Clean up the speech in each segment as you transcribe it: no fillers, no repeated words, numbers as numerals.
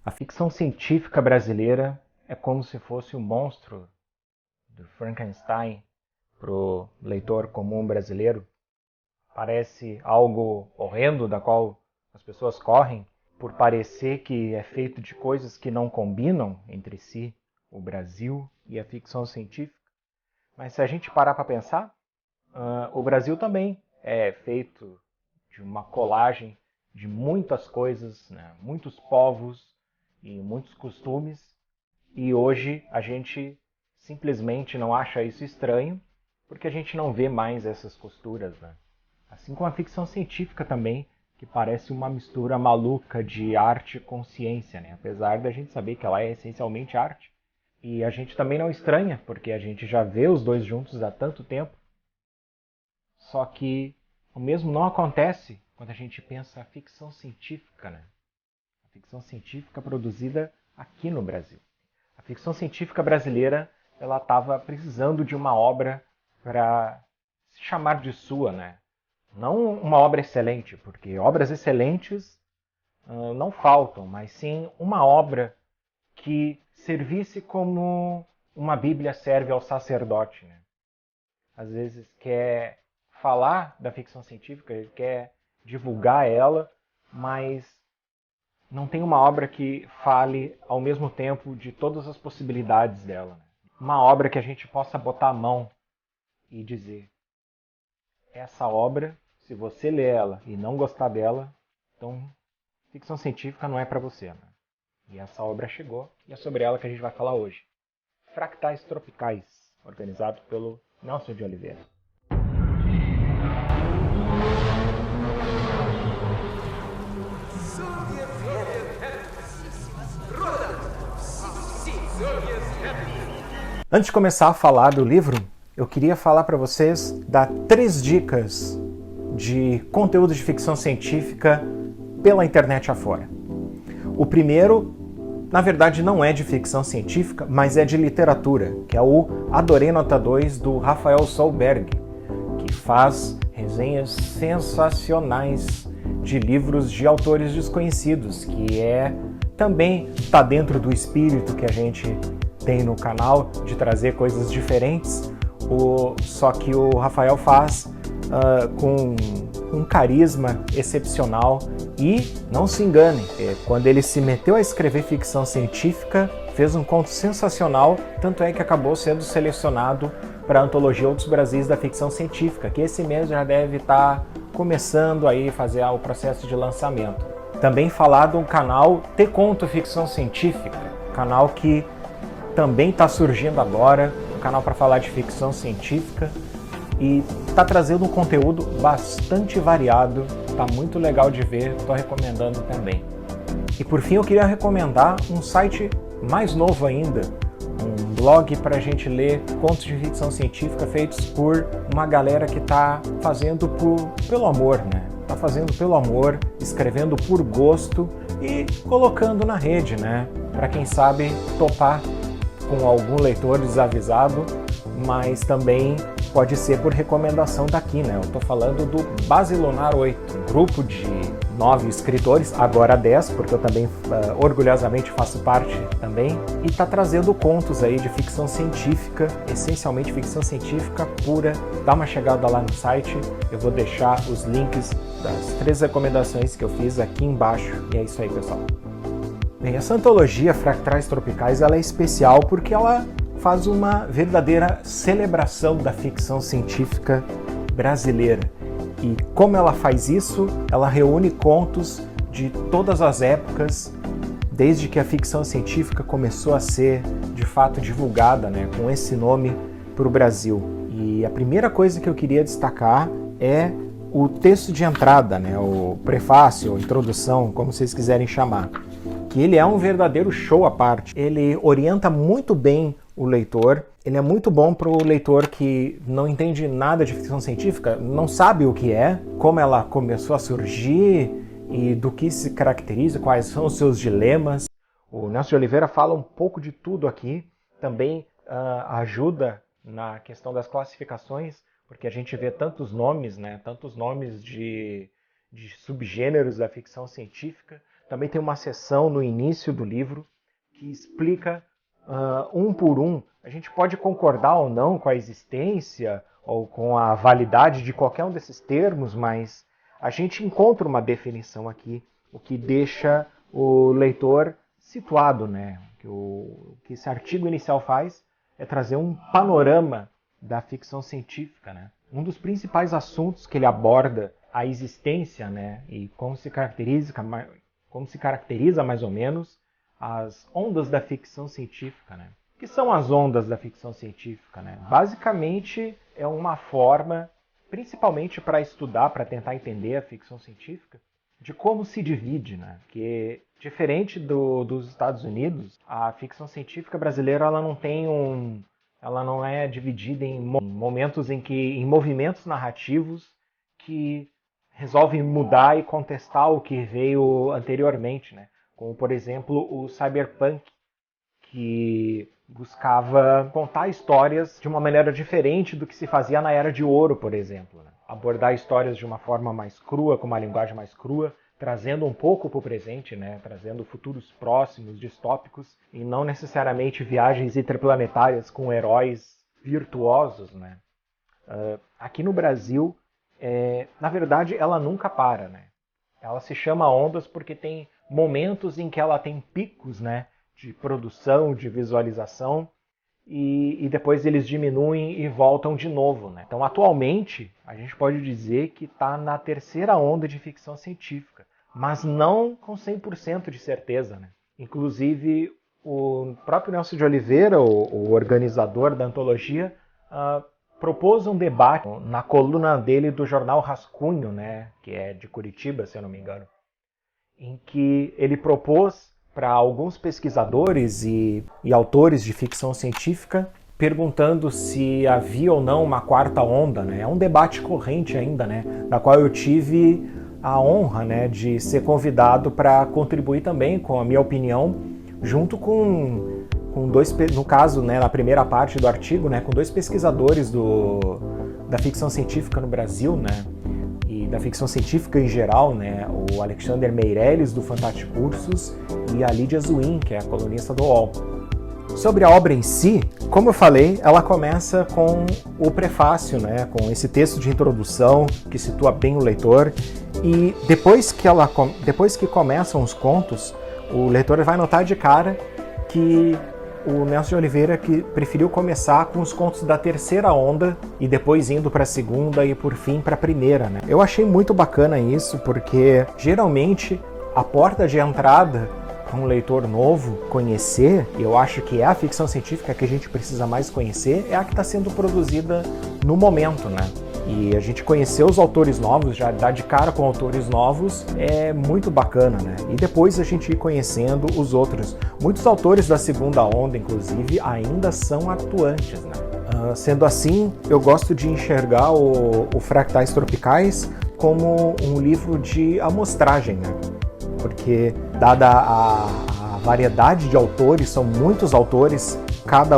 A ficção científica brasileira é como se fosse o monstro do Frankenstein para o leitor comum brasileiro. Parece algo horrendo da qual as pessoas correm por parecer que é feito de coisas que não combinam entre si, o Brasil e a ficção científica. Mas se a gente parar para pensar, o Brasil também é feito de uma colagem de muitas coisas, né? Muitos povos e muitos costumes, e hoje a gente simplesmente não acha isso estranho, porque a gente não vê mais essas costuras, né? Assim como a ficção científica também, que parece uma mistura maluca de arte com ciência, né? Apesar da gente saber que ela é essencialmente arte. E a gente também não estranha, porque a gente já vê os dois juntos há tanto tempo. Só que o mesmo não acontece quando a gente pensa a ficção científica, né? A ficção científica produzida aqui no Brasil. A ficção científica brasileira, ela estava precisando de uma obra para se chamar de sua, né? Não uma obra excelente, porque obras excelentes não faltam, mas sim uma obra que servisse como uma Bíblia serve ao sacerdote, né? Às vezes quer falar da ficção científica, ele quer divulgar ela, mas não tem uma obra que fale ao mesmo tempo de todas as possibilidades dela, né? Uma obra que a gente possa botar a mão e dizer: essa obra, se você ler ela e não gostar dela, então ficção científica não é para você, né? E essa obra chegou e é sobre ela que a gente vai falar hoje. Fractais Tropicais, organizado pelo Nelson de Oliveira. Antes de começar a falar do livro, eu queria falar para vocês, dar 3 dicas de conteúdo de ficção científica pela internet afora. O primeiro, na verdade, não é de ficção científica, mas é de literatura, que é o Adorei Nota 2, do Rafael Solberg, que faz resenhas sensacionais de livros de autores desconhecidos, que também está dentro do espírito que a gente tem no canal, de trazer coisas diferentes, só que o Rafael faz com um carisma excepcional. E não se enganem, quando ele se meteu a escrever ficção científica, fez um conto sensacional, tanto é que acabou sendo selecionado para a antologia Outros Brasis da Ficção Científica, que esse mês já deve estar começando aí a fazer o processo de lançamento. Também falar do canal Te Conto Ficção Científica, canal que também está surgindo agora, um canal para falar de ficção científica, e está trazendo um conteúdo bastante variado, está muito legal de ver, estou recomendando também. E por fim eu queria recomendar um site mais novo ainda, um blog para a gente ler contos de ficção científica feitos por uma galera que está fazendo pelo amor, né? Está fazendo pelo amor, escrevendo por gosto e colocando na rede, né? Para quem sabe topar com algum leitor desavisado, mas também pode ser por recomendação daqui, né? Eu estou falando do Basilunar 8, um grupo de 9 escritores, agora 10, porque eu também orgulhosamente faço parte também, e está trazendo contos aí de ficção científica, essencialmente ficção científica pura. Dá uma chegada lá no site, eu vou deixar os links das 3 recomendações que eu fiz aqui embaixo, e é isso aí, pessoal. Bem, essa antologia Fractais Tropicais ela é especial porque ela faz uma verdadeira celebração da ficção científica brasileira. E como ela faz isso, ela reúne contos de todas as épocas, desde que a ficção científica começou a ser de fato divulgada, né, com esse nome para o Brasil. E a primeira coisa que eu queria destacar é o texto de entrada, né, o prefácio, ou introdução, como vocês quiserem chamar, que ele é um verdadeiro show à parte. Ele orienta muito bem o leitor, ele é muito bom para o leitor que não entende nada de ficção científica, não sabe o que é, como ela começou a surgir e do que se caracteriza, quais são os seus dilemas. O Nelson de Oliveira fala um pouco de tudo aqui, também ajuda na questão das classificações, porque a gente vê tantos nomes, né, tantos nomes de subgêneros da ficção científica. Também tem uma seção no início do livro que explica um por um. A gente pode concordar ou não com a existência ou com a validade de qualquer um desses termos, mas a gente encontra uma definição aqui, o que deixa o leitor situado, né? O que esse artigo inicial faz é trazer um panorama da ficção científica, né? Um dos principais assuntos que ele aborda a existência, né? E como se caracteriza mais ou menos as ondas da ficção científica, né? O que são as ondas da ficção científica, né? Basicamente é uma forma, principalmente para estudar, para tentar entender a ficção científica, de como se divide, né? Que diferente dos Estados Unidos, a ficção científica brasileira ela não é dividida em momentos em movimentos narrativos que resolvem mudar e contestar o que veio anteriormente, né? Como por exemplo o cyberpunk, que buscava contar histórias de uma maneira diferente do que se fazia na Era de Ouro, por exemplo, né? Abordar histórias de uma forma mais crua, com uma linguagem mais crua, trazendo um pouco para o presente, né? Trazendo futuros próximos, distópicos, e não necessariamente viagens interplanetárias com heróis virtuosos, né? Aqui no Brasil, na verdade, ela nunca para, né? Ela se chama ondas porque tem momentos em que ela tem picos, né? De produção, de visualização, e depois eles diminuem e voltam de novo, né? Então, atualmente, a gente pode dizer que está na terceira onda de ficção científica, mas não com 100% de certeza, né? Inclusive, o próprio Nelson de Oliveira, o organizador da antologia, propôs um debate na coluna dele do jornal Rascunho, né? Que é de Curitiba, se eu não me engano, em que ele propôs para alguns pesquisadores e autores de ficção científica, perguntando se havia ou não uma quarta onda, né? É um debate corrente ainda, né? Da qual eu tive a honra, né, de ser convidado para contribuir também com a minha opinião, junto com dois, no caso, né, na primeira parte do artigo, né, com dois pesquisadores da ficção científica no Brasil, né? E da ficção científica em geral, né? O Alexander Meirelles, do Fantasticursos, e a Lídia Zuin, que é a colunista do UOL. Sobre a obra em si, como eu falei, ela começa com o prefácio, né? Com esse texto de introdução que situa bem o leitor, e depois que começam os contos, o leitor vai notar de cara que o Nelson de Oliveira que preferiu começar com os contos da terceira onda e depois indo para a segunda e por fim para a primeira, né? Eu achei muito bacana isso, porque geralmente a porta de entrada para um leitor novo conhecer, e eu acho que é a ficção científica que a gente precisa mais conhecer, é a que está sendo produzida no momento, né? E a gente conhecer os autores novos, já dar de cara com autores novos, é muito bacana, né? E depois a gente ir conhecendo os outros. Muitos autores da segunda onda, inclusive, ainda são atuantes, né? Sendo assim, eu gosto de enxergar o Fractais Tropicais como um livro de amostragem, né? Porque, dada a variedade de autores, são muitos autores, cada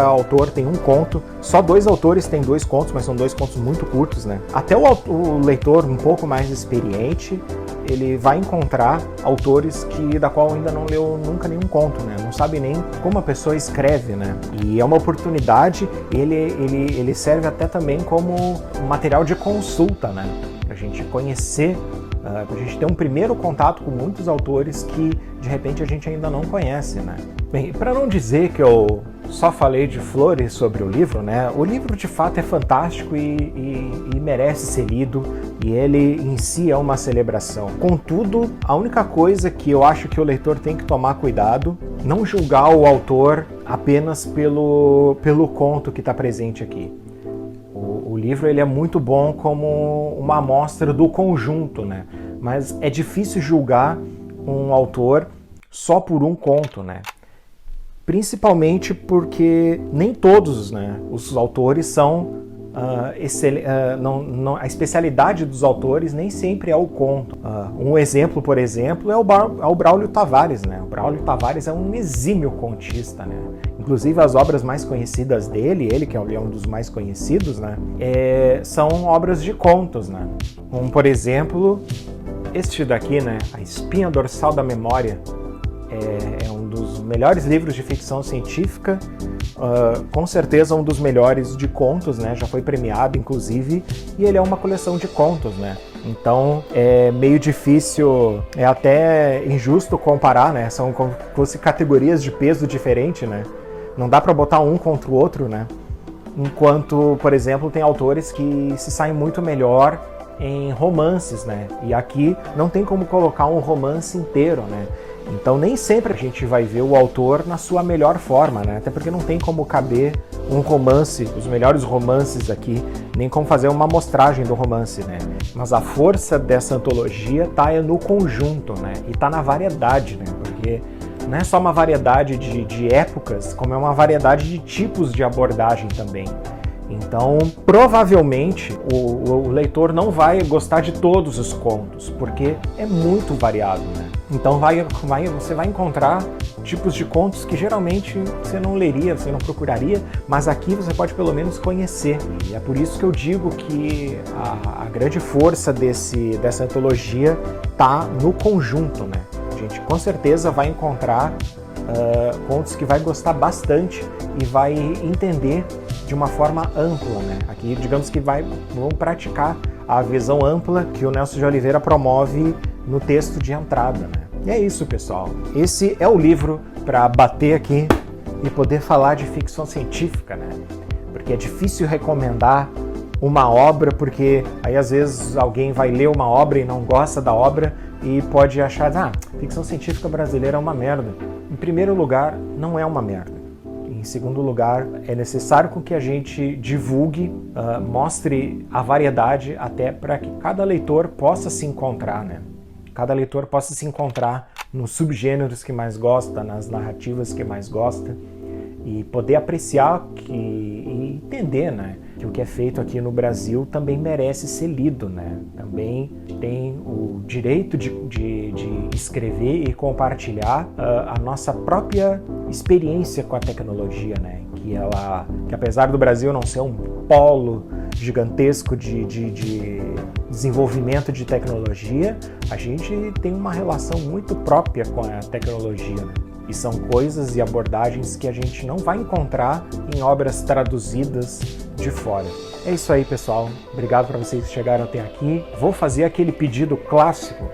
autor tem um conto, só 2 autores têm 2 contos, mas são 2 contos muito curtos, né? Até o leitor um pouco mais experiente, ele vai encontrar autores da qual ainda não leu nunca nenhum conto, né? Não sabe nem como a pessoa escreve, né? E é uma oportunidade, ele serve até também como um material de consulta, né? Pra gente conhecer, pra gente ter um primeiro contato com muitos autores que de repente a gente ainda não conhece, né? Bem, para não dizer que eu só falei de flores sobre o livro, né? O livro de fato é fantástico e merece ser lido, e ele em si é uma celebração. Contudo, a única coisa que eu acho que o leitor tem que tomar cuidado, não julgar o autor apenas pelo conto que está presente aqui. O livro ele é muito bom como uma amostra do conjunto, né? Mas é difícil julgar um autor só por um conto, né? Principalmente porque nem todos, né, os autores são a especialidade dos autores nem sempre é o conto. Um exemplo, por exemplo, é o Braulio Tavares, né? O Braulio Tavares é um exímio contista, né? Inclusive as obras mais conhecidas dele, ele que é um dos mais conhecidos, né, são obras de contos, né? Como, por exemplo, Este daqui, né, A Espinha Dorsal da Memória, é um dos melhores livros de ficção científica, com certeza um dos melhores de contos, né, já foi premiado inclusive, e ele é uma coleção de contos, né, então é meio difícil, é até injusto comparar, né, são como se fossem categorias de peso diferente, né, não dá para botar um contra o outro, né, enquanto, por exemplo, tem autores que se saem muito melhor em romances, né, e aqui não tem como colocar um romance inteiro, né. Então nem sempre a gente vai ver o autor na sua melhor forma, né? Até porque não tem como caber um romance, os melhores romances aqui, nem como fazer uma amostragem do romance, né? Mas a força dessa antologia tá no conjunto, né? E tá na variedade, né? Porque não é só uma variedade de épocas, como é uma variedade de tipos de abordagem também. Então, provavelmente, o leitor não vai gostar de todos os contos, porque é muito variado, né? Então você vai encontrar tipos de contos que geralmente você não leria, você não procuraria, mas aqui você pode pelo menos conhecer. E é por isso que eu digo que a grande força dessa antologia está no conjunto, né? A gente com certeza vai encontrar contos que vai gostar bastante e vai entender de uma forma ampla, né? Aqui, digamos que vão praticar a visão ampla que o Nelson de Oliveira promove no texto de entrada, né? E é isso, pessoal. Esse é o livro para bater aqui e poder falar de ficção científica, né? Porque é difícil recomendar uma obra, porque aí às vezes alguém vai ler uma obra e não gosta da obra e pode achar, ficção científica brasileira é uma merda. Em primeiro lugar, não é uma merda. Em segundo lugar, é necessário que a gente divulgue, mostre a variedade até para que cada leitor possa se encontrar, né? Cada leitor possa se encontrar nos subgêneros que mais gosta, nas narrativas que mais gosta e poder apreciar e entender, né, que o que é feito aqui no Brasil também merece ser lido, né? Também tem o direito de escrever e compartilhar a nossa própria experiência com a tecnologia, né? Que apesar do Brasil não ser um polo gigantesco de desenvolvimento de tecnologia, a gente tem uma relação muito própria com a tecnologia, né? E são coisas e abordagens que a gente não vai encontrar em obras traduzidas de fora. É isso aí, pessoal. Obrigado para vocês que chegaram até aqui. Vou fazer aquele pedido clássico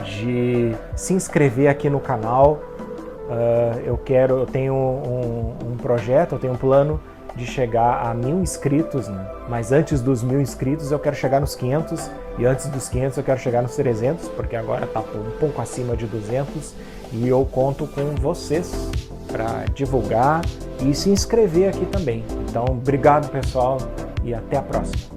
de se inscrever aqui no canal. Eu tenho um projeto, eu tenho um plano de chegar a 1000 inscritos, né? Mas antes dos 1000 inscritos eu quero chegar nos 500 e antes dos 500 eu quero chegar nos 300, porque agora está um pouco acima de 200 e eu conto com vocês para divulgar e se inscrever aqui também. Então, obrigado, pessoal, e até a próxima.